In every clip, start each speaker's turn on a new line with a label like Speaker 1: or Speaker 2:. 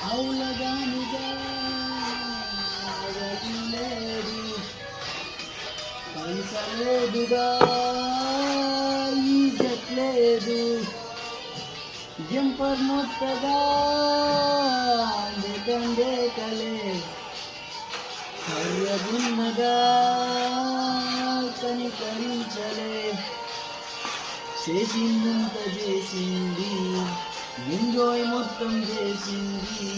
Speaker 1: అవులగానిగా లేదు పైసలేదుగా ఈజట్లేదు జంపర్ మొత్తగా కలే కర్రగున్నగా కనికరించలే చేసిందంత చేసింది ఎంజాయ్ మొత్తం చేసింది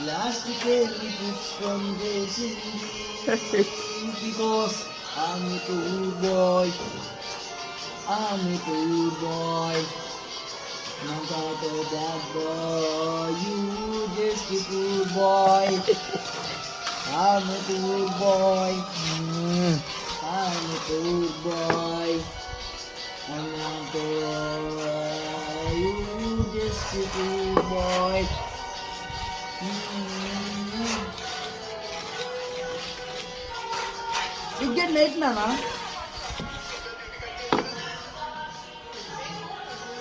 Speaker 1: లాస్ట్కి పుష్పం చేసింది because I'm a cool boy I'm a cool boy not a bad boy you just a cool boy I'm a cool boy I'm a cool boy I'm not a you just a cool boy wicket నేర్చినానా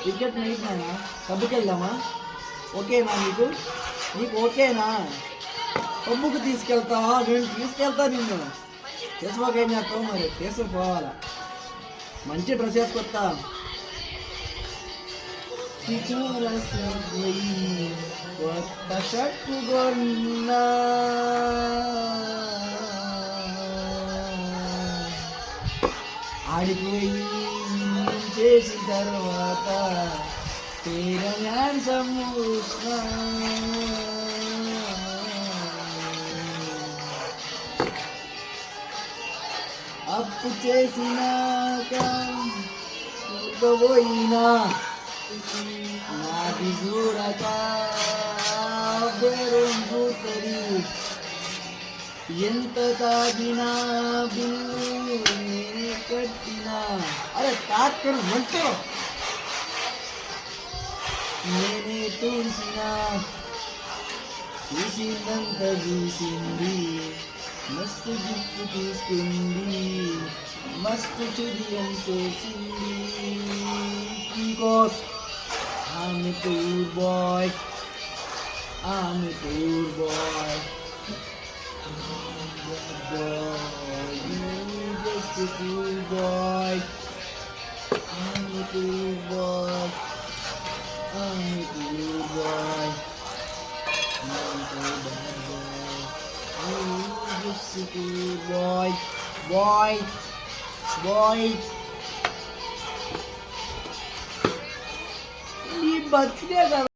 Speaker 1: wicket నేర్చినానా పబ్బుకి వెళ్దామా ఓకేనా నీకు ఓకేనా పబ్బుకు తీసుకెళ్తావా నేను తీసుకెళ్తా నిన్ను చేసుకోకేం చేస్తావు మరి తీసుకుపోవాలా మంచి డ్రెస్ వేసుకొస్తా కొత్త షర్టు కొన్నా ఆడిపోయి చేసిన తర్వాత అప్పు చేసినాక పోయినా నాటి చూడక బెరుంగుతుంది ఎంత తాగినా బిల్లు కట్టినా అరే తాకరు మంటో నేనే చూసినా చూసిందంత చూసింది మస్తు గిఫ్ట్ తీసుకుంది మస్తు చుడియం చేసింది because I'm a cool boy I'm a cool boy you just a cool boy I'm a cool boy I'm a cool boy not a bad boy you just a cool boy నీ birthday